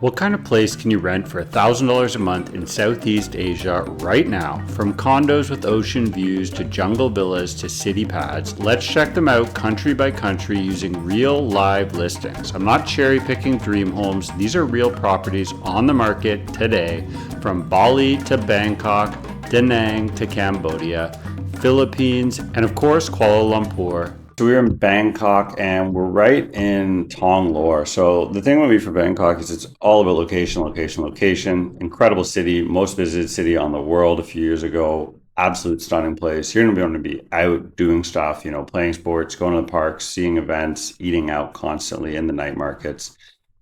What kind of place can you rent for $1,000 a month in Southeast Asia right now? From condos with ocean views to jungle villas to city pads, let's check them out country by country using real live listings. I'm not cherry picking dream homes, these are real properties on the market today, from Bali to Bangkok, Da Nang to Cambodia, Philippines, and of course Kuala Lumpur. So we're in Bangkok and we're right in Thong Lor. So the thing with me for Bangkok is it's all about location, location, location. Incredible city, most visited city on the world a few years ago. Absolute stunning place. You're gonna be out doing stuff, playing sports, going to the parks, seeing events, eating out constantly in the night markets.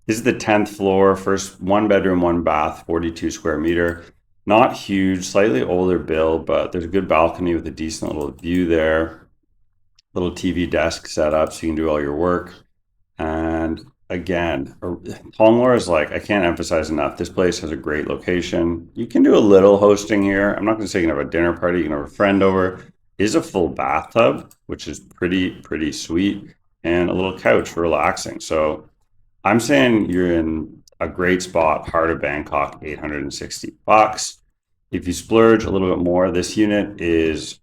This is the 10th floor, first one bedroom, one bath, 42 square meter. Not huge, slightly older build, but there's a good balcony with a decent little view there. Little TV desk set up so you can do all your work. And again, Thonglor is like, I can't emphasize enough, this place has a great location. You can do a little hosting here. I'm not going to say you can have a dinner party, you can have a friend over. Is a full bathtub, which is pretty sweet, and a little couch for relaxing. So I'm saying you're in a great spot, heart of Bangkok, $860. If you splurge a little bit more, this unit is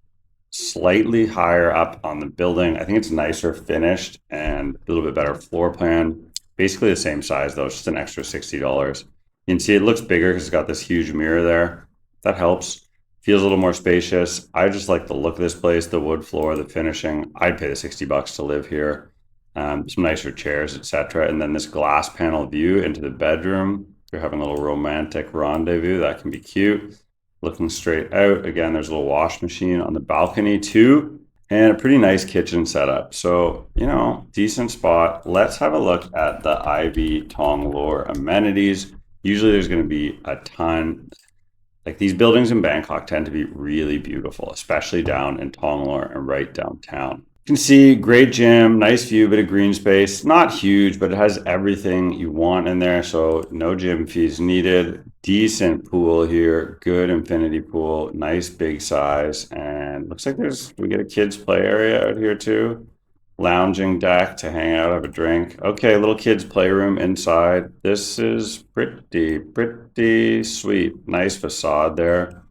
slightly higher up on the building. I think it's nicer finished and a little bit better floor plan. Basically the same size though, it's just an extra $60. You can see it looks bigger because it's got this huge mirror there. That helps. Feels a little more spacious. I just like the look of this place, the wood floor, the finishing. I'd pay the $60 to live here. Some nicer chairs, etc. And then this glass panel view into the bedroom. If you're having a little romantic rendezvous, that can be cute. Looking straight out, again, there's a little wash machine on the balcony too, and a pretty nice kitchen setup. So, decent spot. Let's have a look at the Ivy Thong Lor amenities. Usually there's going to be a ton. Like these buildings in Bangkok tend to be really beautiful, especially down in Thong Lor and right downtown. You can see great gym, nice view, bit of green space. Not huge, but it has everything you want in there. So no gym fees needed. Decent pool here, good infinity pool, nice big size. And looks like we get a kids play area out here too. Lounging deck to hang out, have a drink. Okay, little kids playroom inside. This is pretty sweet. Nice facade there.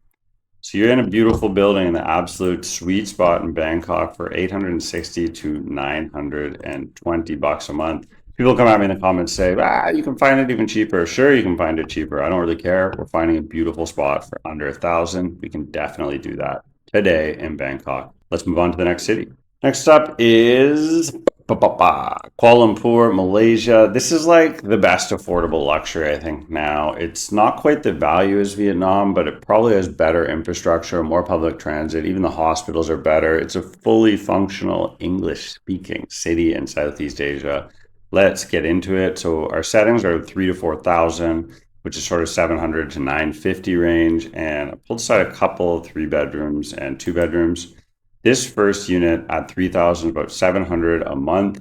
So you're in a beautiful building in the absolute sweet spot in Bangkok for $860 to $920 a month. People come at me in the comments say, you can find it even cheaper. Sure, you can find it cheaper. I don't really care. We're finding a beautiful spot for under $1,000. We can definitely do that today in Bangkok. Let's move on to the next city. Next up is Kuala Lumpur, Malaysia. This is like the best affordable luxury, I think, now. It's not quite the value as Vietnam, but it probably has better infrastructure, more public transit. Even the hospitals are better. It's a fully functional English-speaking city in Southeast Asia. Let's get into it. So our settings are 3,000 to 4,000, which is sort of 700 to 950 range. And I pulled aside a couple, 3 bedrooms and 2 bedrooms. This first unit at 3,000 is about 700 a month.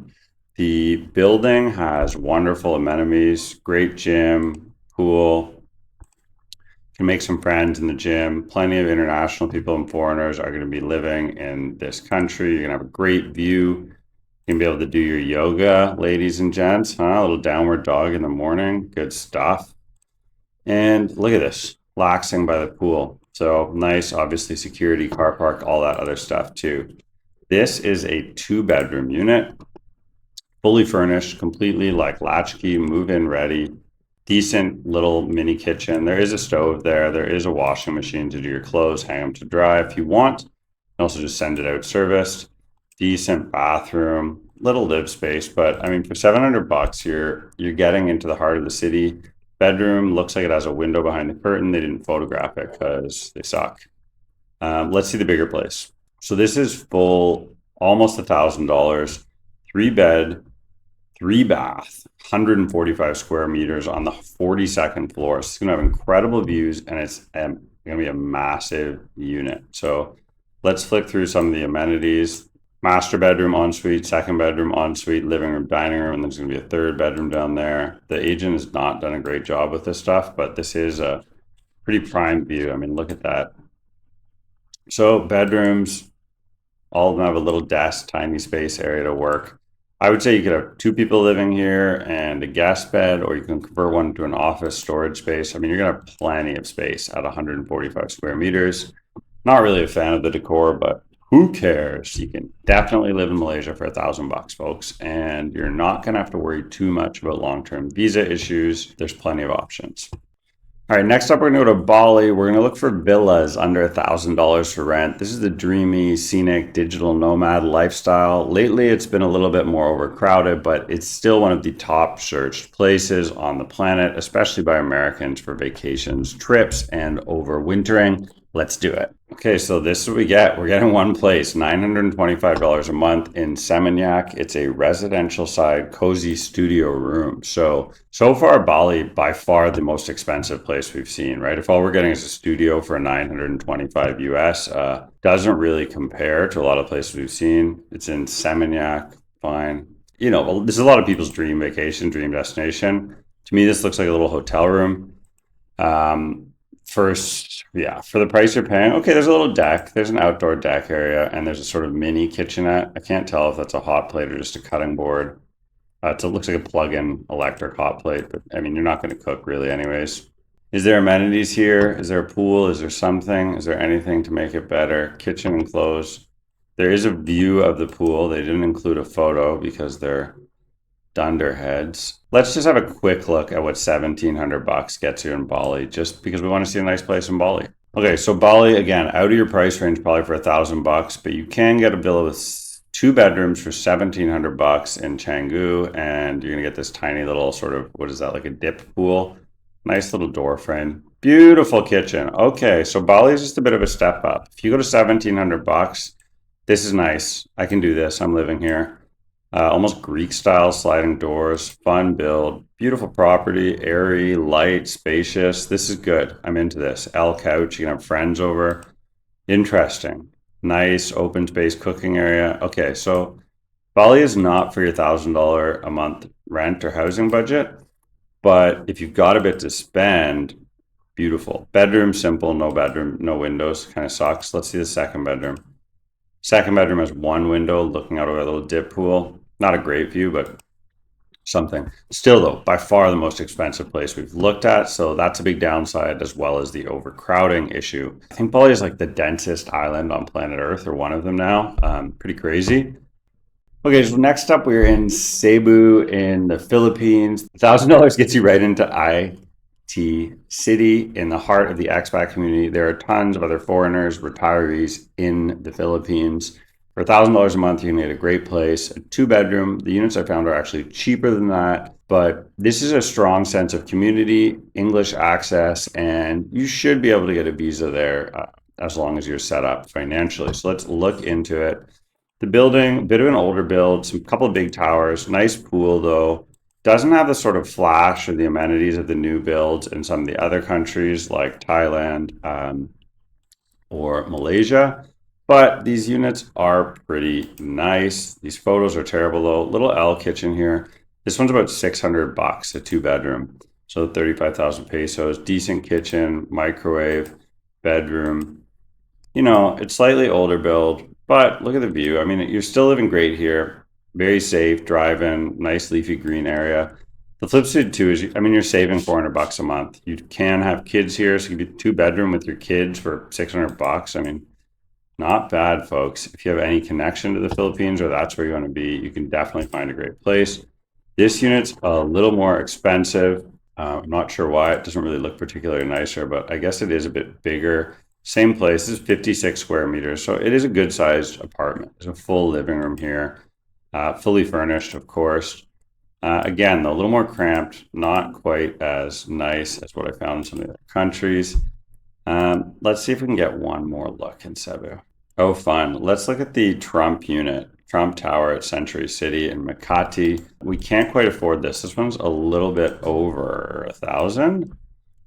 The building has wonderful amenities, great gym, pool. Can make some friends in the gym. Plenty of international people and foreigners are going to be living in this country. You're going to have a great view. You're going to be able to do your yoga, ladies and gents, huh? A little downward dog in the morning. Good stuff. And look at this, relaxing by the pool. So nice, obviously security, car park, all that other stuff too. This is a 2-bedroom unit, fully furnished, completely like latchkey, move-in ready, decent little mini kitchen. There is a stove there. There is a washing machine to do your clothes, hang them to dry if you want. You can also just send it out serviced. Decent bathroom, little live space, but I mean, for $700, you're getting into the heart of the city. Bedroom looks like it has a window behind the curtain. They didn't photograph it because they suck. Let's see the bigger place. So this is full, almost $1,000, 3-bed, 3-bath, 145 square meters on the 42nd floor. So it's gonna have incredible views and it's gonna be a massive unit. So let's flick through some of the amenities. Master bedroom ensuite, 2nd bedroom ensuite, living room, dining room, and there's going to be a 3rd bedroom down there. The agent has not done a great job with this stuff, but this is a pretty prime view. I mean, look at that. So bedrooms, all of them have a little desk, tiny space area to work. I would say you could have two people living here and a guest bed, or you can convert one to an office storage space. I mean, you're gonna have plenty of space at 145 square meters. Not really a fan of the decor, but who cares? You can definitely live in Malaysia for $1,000, folks, and you're not gonna have to worry too much about long-term visa issues. There's plenty of options. All right, next up, we're gonna go to Bali. We're gonna look for villas under $1,000 for rent. This is the dreamy, scenic, digital nomad lifestyle. Lately, it's been a little bit more overcrowded, but it's still one of the top searched places on the planet, especially by Americans for vacations, trips, and overwintering. Let's do it. Okay, so this is what we get. We're getting one place, $925 a month in Seminyak. It's a residential side, cozy studio room. So far, Bali, by far the most expensive place we've seen, right? If all we're getting is a studio for 925 US, doesn't really compare to a lot of places we've seen. It's in Seminyak, fine. You know, this is a lot of people's dream vacation, dream destination. To me, this looks like a little hotel room. For the price you're paying, okay, there's a little deck, there's an outdoor deck area, and there's a sort of mini kitchenette. I can't tell if that's a hot plate or just a cutting board. It looks like a plug-in electric hot plate, but I mean, you're not going to cook really anyways. Is there amenities here? Is there a pool? Is there something? Is there anything to make it better? Kitchen enclosed. There is a view of the pool. They didn't include a photo because they're dunderheads. Let's just have a quick look at what $1,700 gets you in Bali, just because we want to see a nice place in Bali. Okay, so Bali, again, out of your price range, probably for $1,000, but you can get a villa with 2 bedrooms for $1,700 in Canggu, and you're gonna get this tiny little sort of, what is that, like a dip pool? Nice little door frame. Beautiful kitchen. Okay, so Bali is just a bit of a step up. If you go to $1,700, this is nice. I can do this. I'm living here. Almost Greek style sliding doors, fun build, beautiful property, airy, light, spacious. This is good. I'm into this. L couch, you can have friends over. Interesting. Nice open space cooking area. Okay, so Bali is not for your $1,000 a month rent or housing budget, but if you've got a bit to spend, beautiful. Bedroom, simple, no bedroom, no windows, kind of sucks. Let's see the second bedroom. Second bedroom has one window looking out over a little dip pool. Not a great view, but something. Still, though, by far the most expensive place we've looked at. So that's a big downside, as well as the overcrowding issue. I think Bali is like the densest island on planet Earth, or one of them now. Pretty crazy. Okay, so next up, we're in Cebu in the Philippines. $1,000 gets you right into IT City in the heart of the expat community. There are tons of other foreigners, retirees in the Philippines. For $1,000 a month, you can get a great place, a 2-bedroom. The units I found are actually cheaper than that, but this is a strong sense of community, English access, and you should be able to get a visa there as long as you're set up financially. So let's look into it. The building, a bit of an older build, some couple of big towers, nice pool though. Doesn't have the sort of flash or the amenities of the new builds in some of the other countries like Thailand or Malaysia. But these units are pretty nice. These photos are terrible though. Little L kitchen here. This one's about $600, a 2-bedroom. So 35,000 pesos, decent kitchen, microwave, bedroom. You know, it's slightly older build, but look at the view. I mean, you're still living great here. Very safe, drive-in, nice leafy green area. The flip side too is, I mean, you're saving $400 a month. You can have kids here, so you could be 2-bedroom with your kids for $600. I mean, not bad, folks. If you have any connection to the Philippines or that's where you want to be, you can definitely find a great place. This unit's a little more expensive. I'm not sure why. It doesn't really look particularly nicer, but I guess it is a bit bigger. Same place. This is 56 square meters, so it is a good sized apartment. There's a full living room here, fully furnished, of course. Again, though, a little more cramped, not quite as nice as what I found in some of the other countries. Let's see if we can get one more look in Cebu. Oh, fun. Let's look at the Trump unit, Trump Tower at Century City in Makati. We can't quite afford this. This one's a little bit over 1,000,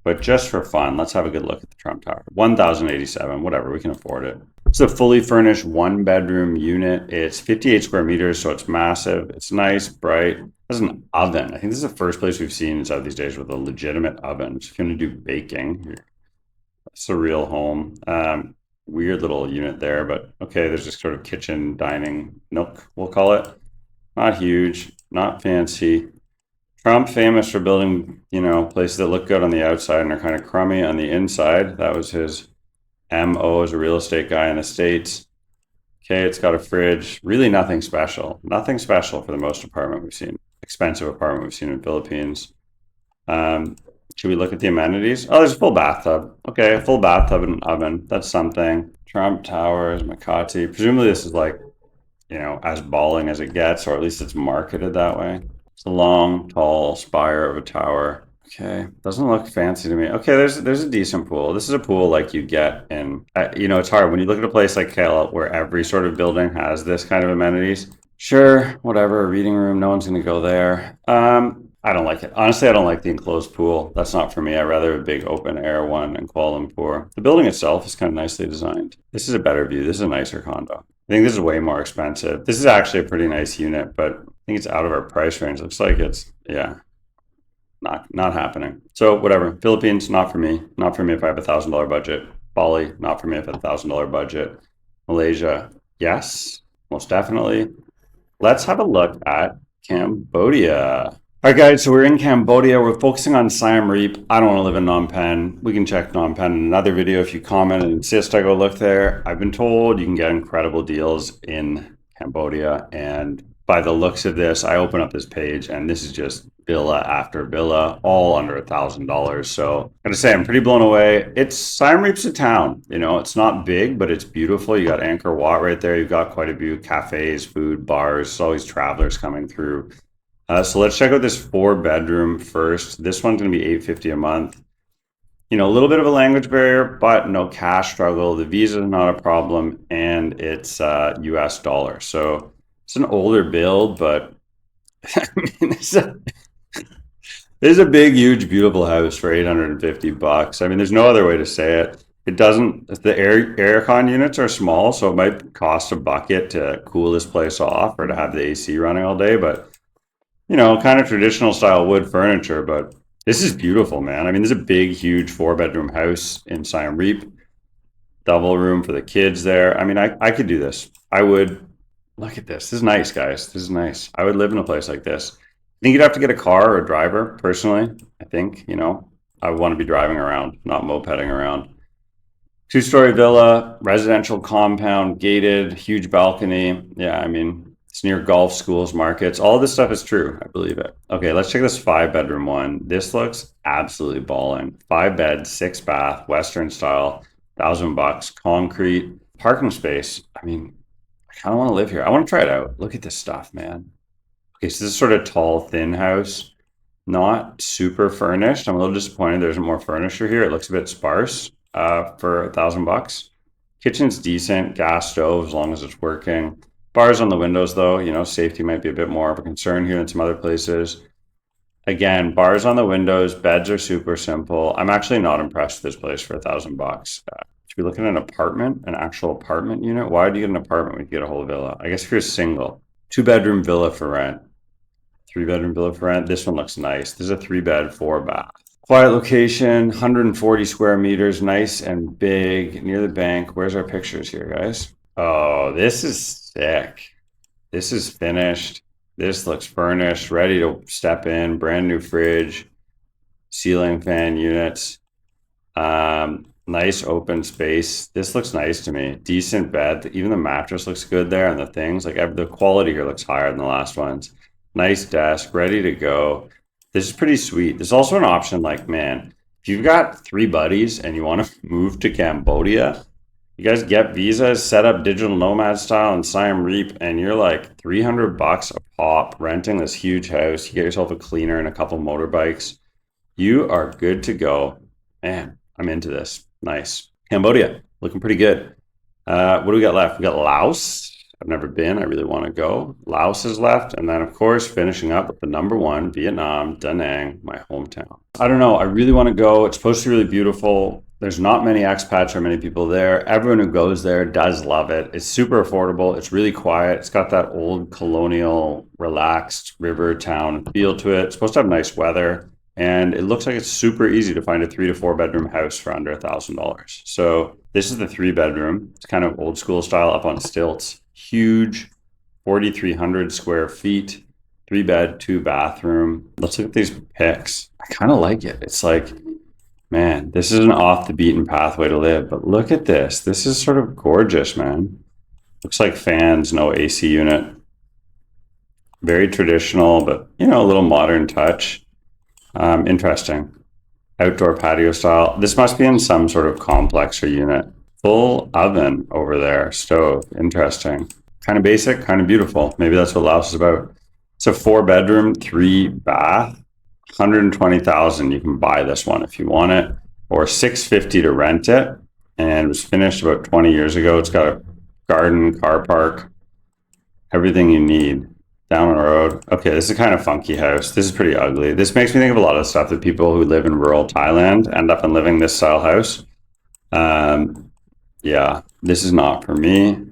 but just for fun, let's have a good look at the Trump Tower. 1,087, whatever, we can afford it. It's a fully furnished 1-bedroom unit. It's 58 square meters, so it's massive. It's nice, bright. There's an oven. I think this is the first place we've seen in Southeast Asia with a legitimate oven. So if you're gonna do baking, it's a real home. Weird little unit there, but okay, there's this sort of kitchen dining nook, we'll call it. Not huge, not fancy. Trump famous for building, places that look good on the outside and are kind of crummy on the inside. That was his MO as a real estate guy in the States. Okay, it's got a fridge. Really nothing special. Nothing special for the most apartment we've seen. Expensive apartment we've seen in the Philippines. Should we look at the amenities? Oh, there's a full bathtub. Okay, a full bathtub and an oven. That's something. Trump Towers, Makati. Presumably this is like, as balling as it gets, or at least it's marketed that way. It's a long, tall spire of a tower. Okay, doesn't look fancy to me. Okay, there's a decent pool. This is a pool like you get in, it's hard when you look at a place like Kale where every sort of building has this kind of amenities. Sure, whatever, a reading room, no one's gonna go there. I don't like it. Honestly, I don't like the enclosed pool. That's not for me. I'd rather have a big open air one in Kuala Lumpur. The building itself is kind of nicely designed. This is a better view. This is a nicer condo. I think this is way more expensive. This is actually a pretty nice unit, but I think it's out of our price range. Looks like it's, yeah, not happening. So whatever. Philippines, not for me. Not for me if I have $1,000 budget. Bali, not for me if I have $1,000 budget. Malaysia, yes, most definitely. Let's have a look at Cambodia. All right, guys, so we're in Cambodia. We're focusing on Siem Reap. I don't want to live in Phnom Penh. We can check Phnom Penh in another video if you comment and insist I go look there. I've been told you can get incredible deals in Cambodia. And by the looks of this, I open up this page and this is just villa after villa, all under $1,000. So I'm gonna say I'm pretty blown away. Siem Reap's a town. It's not big, but it's beautiful. You got Angkor Wat right there. You've got quite a few cafes, food, bars. There's always travelers coming through. So let's check out this 4-bedroom first. This one's going to be $850 a month. A little bit of a language barrier, but no cash struggle. The visa is not a problem, and it's US dollar. So it's an older build, but I mean, this is a big, huge, beautiful house for $850. I mean, there's no other way to say it. It doesn't. The aircon units are small, so it might cost a bucket to cool this place off or to have the AC running all day, but kind of traditional style wood furniture, but this is beautiful, man. I mean, this is a big, huge 4-bedroom house in Siem Reap. Double room for the kids there. I mean, I could do this. I would. Look at this. This is nice, guys. This is nice. I would live in a place like this. I think you'd have to get a car or a driver, personally. I think, I would want to be driving around, not mopeding around. 2-story villa, residential compound, gated, huge balcony. Yeah, I mean, it's near golf, schools, markets. All this stuff is true. I believe it. Okay, let's check this 5-bedroom one. This looks absolutely balling. 5 beds, 6 bath, Western style, $1,000, concrete, parking space. I mean, I kind of want to live here. I want to try it out. Look at this stuff, man. Okay, so this is sort of tall, thin house. Not super furnished. I'm a little disappointed there isn't more furniture here. It looks a bit sparse for $1,000. Kitchen's decent, gas stove as long as it's working. Bars on the windows, though, safety might be a bit more of a concern here than some other places. Again, bars on the windows, beds are super simple. I'm actually not impressed with this place for $1,000. Should we look at an apartment, an actual apartment unit? Why do you get an apartment when you get a whole villa? I guess if you're single. 2-bedroom villa for rent. 3-bedroom villa for rent. This one looks nice. This is a 3-bed, 4-bath. Quiet location, 140 square meters, nice and big, near the bank. Where's our pictures here, guys? Oh, this is sick. This is finished. This looks furnished, ready to step in. Brand new fridge, ceiling fan units. Nice open space. This looks nice to me. Decent bed. Even the mattress looks good there, and the things like the quality here looks higher than the last ones. Nice desk, ready to go. This is pretty sweet. There's also an option like, man, if you've got 3 buddies and you want to move to Cambodia, you guys get visas, set up digital nomad style in Siem Reap, and you're like $300 a pop renting this huge house. You get yourself a cleaner and a couple motorbikes. You are good to go. Man, I'm into this. Nice. Cambodia, looking pretty good. What do we got left? We got Laos. I've never been. I really want to go. Laos is left. And then, of course, finishing up with the #1, Vietnam, Da Nang, my hometown. I don't know. I really want to go. It's supposed to be really beautiful. There's not many expats or many people there. Everyone who goes there does love it. It's super affordable. It's really quiet. It's got that old colonial, relaxed river town feel to it. It's supposed to have nice weather. And it looks like it's super easy to find a 3 to 4-bedroom house for under $1,000. So this is the 3-bedroom. It's kind of old school style up on stilts. Huge 4,300 square feet, 3 bed, 2 bathroom. Let's look at these pics. I kind of like it. It's like, man, this is an off the beaten pathway to live, but look at this. This is sort of gorgeous, man. Looks like fans, no AC unit. Very traditional, but a little modern touch. Interesting. Outdoor patio style. This must be in some sort of complex or unit. Full oven over there, stove. Interesting. Kind of basic, kind of beautiful. Maybe that's what Laos is about. It's a 4 bedroom, 3 bath, 120,000. You can buy this one if you want it, or 650 to rent it. And it was finished about 20 years ago. It's got a garden, car park, everything you need. Down on the road. Okay, this is a kind of funky house. This is pretty ugly. This makes me think of a lot of stuff that people who live in rural Thailand end up in living this style house. Yeah, this is not for me.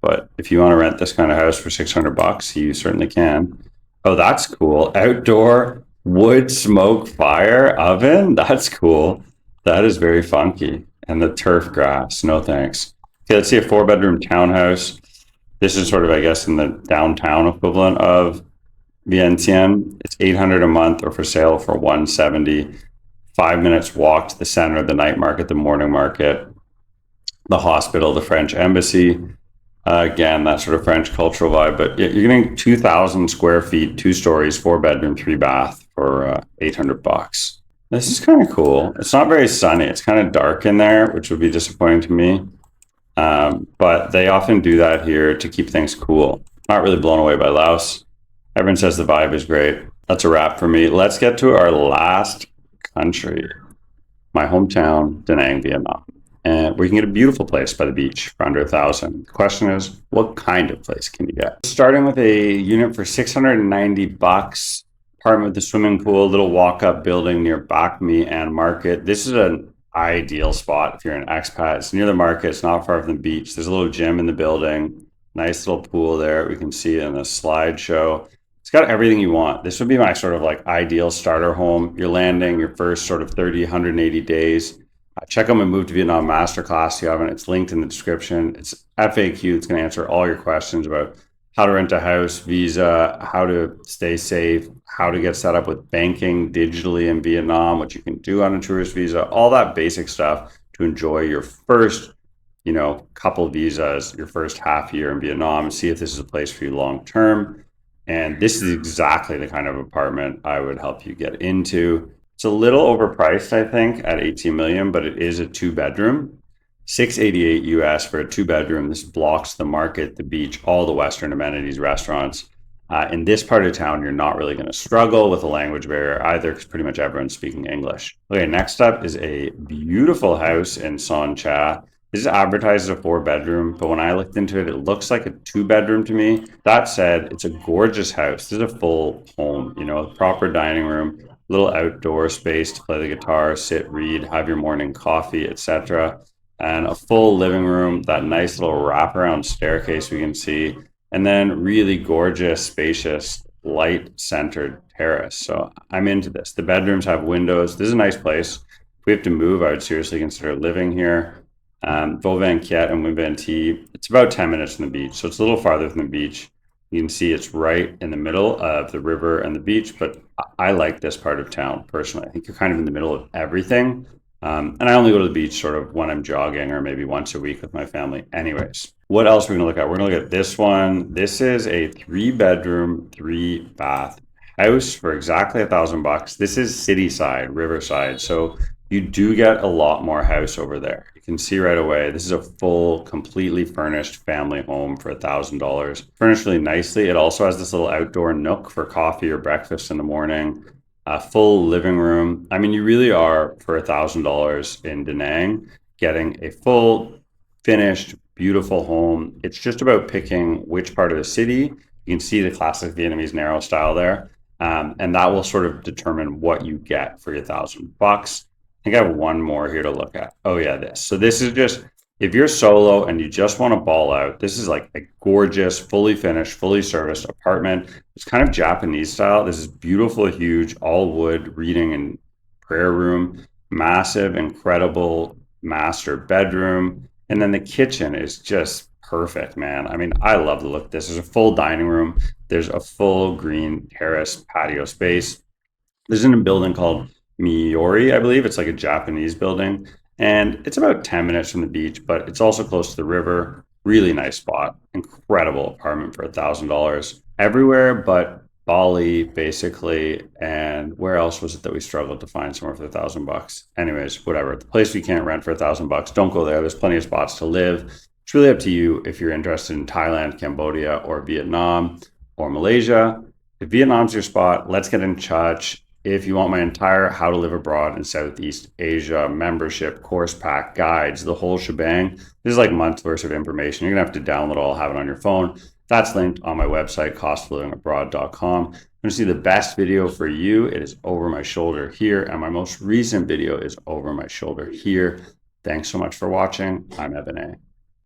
But if you want to rent this kind of house for $600, you certainly can. Oh, that's cool. Outdoor wood smoke fire oven. That's cool. That is very funky. And the turf grass. No thanks. Okay, let's see a 4 bedroom townhouse. This is sort of, I guess, in the downtown equivalent of Vientiane. It's $800 a month, or for sale for $170. 5 minutes walk to the center of the night market, the morning market, the hospital, the French embassy. Again, that sort of French cultural vibe. But you're getting 2,000 square feet, 2 stories, 4 bedroom, 3 bath for $800. This is kind of cool. It's not very sunny. It's kind of dark in there, which would be disappointing to me. But they often do that here to keep things cool. Not really blown away by Laos. Everyone says the vibe is great. That's a wrap for me. Let's get to our last country, my hometown, Da Nang, Vietnam. And we can get a beautiful place by the beach for under $1,000. The question is, what kind of place can you get? Starting with a unit for $690, apartment with a swimming pool, little walk-up building near Bak Mi and Market. This is an ideal spot if you're an expat. It's near the market. It's not far from the beach. There's a little gym in the building. Nice little pool there. We can see it in the slideshow. It's got everything you want. This would be my sort of like ideal starter home. You're landing your first sort of 30, 180 days. Check out my Move to Vietnam Masterclass. You haven't, it's linked in the description. It's FAQ. It's going to answer all your questions about how to rent a house, visa, how to stay safe, how to get set up with banking digitally in Vietnam, what you can do on a tourist visa, all that basic stuff to enjoy your first, couple visas, your first half year in Vietnam, and see if this is a place for you long term. And this is exactly the kind of apartment I would help you get into. It's a little overpriced, I think, at 18 million, but it is a 2 bedroom. $688 US for a 2 bedroom. This blocks the market, the beach, all the Western amenities, restaurants. In this part of town, you're not really going to struggle with a language barrier either, because pretty much everyone's speaking English. Okay, next up is a beautiful house in Son Cha. This is advertised as a 4 bedroom, but when I looked into it, it looks like a 2 bedroom to me. That said, it's a gorgeous house. This is a full home, proper dining room, little outdoor space to play the guitar, sit, read, have your morning coffee, etc. And a full living room, that nice little wraparound staircase we can see, and then really gorgeous, spacious, light-centered terrace. So I'm into this. The bedrooms have windows. This is a nice place. If we have to move, I would seriously consider living here. Vo Van Kiet and Win Van T, it's about 10 minutes from the beach, so it's a little farther from the beach. You can see it's right in the middle of the river and the beach, but I like this part of town personally. I think you're kind of in the middle of everything. And I only go to the beach sort of when I'm jogging or maybe once a week with my family. Anyways, what else are we going to look at? We're going to look at this one. This is a 3 bedroom, 3 bath house for exactly $1,000. This is cityside, riverside. So you do get a lot more house over there. You can see right away, this is a full, completely furnished family home for $1,000. Furnished really nicely. It also has this little outdoor nook for coffee or breakfast in the morning. A full living room. I mean, you really are, for $1,000 in Da Nang, getting a full, finished, beautiful home. It's just about picking which part of the city. You can see the classic Vietnamese narrow style there. And that will sort of determine what you get for your $1,000. I think I have one more here to look at. Oh yeah, this. So this is just, if you're solo and you just want to ball out, this is like a gorgeous, fully finished, fully serviced apartment. It's kind of Japanese style. This is beautiful, huge, all wood reading and prayer room, massive, incredible master bedroom. And then the kitchen is just perfect, man. I mean, I love the look of this. There's a full dining room. There's a full green terrace patio space. There's in a building called Miori, I believe. It's like a Japanese building. And it's about 10 minutes from the beach, but it's also close to the river. Really nice spot. Incredible apartment for $1,000. Everywhere but Bali, basically. And where else was it that we struggled to find somewhere for $1,000? Anyways, whatever. The place we can't rent for $1,000, don't go there. There's plenty of spots to live. It's really up to you if you're interested in Thailand, Cambodia, or Vietnam, or Malaysia. If Vietnam's your spot, let's get in touch. If you want my entire How to Live Abroad in Southeast Asia membership, course pack, guides, the whole shebang, this is like months worth of information. You're gonna have to download it all, have it on your phone. That's linked on my website, costoflivingabroad.com. I'm gonna see the best video for you. It is over my shoulder here, and my most recent video is over my shoulder here. Thanks so much for watching. I'm Evan A.